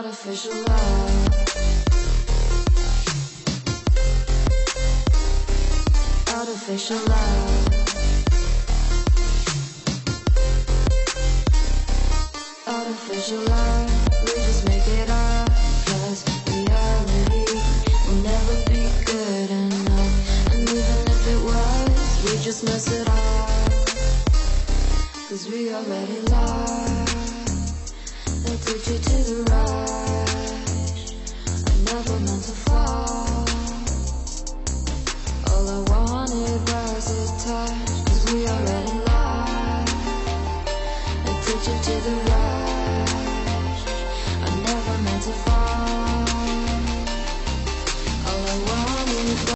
artificial love. Artificial love. Artificial love. We just make it up, 'cause reality will never be good enough. And even if it was, we just mess it up, 'cause we already lost. Addicted to the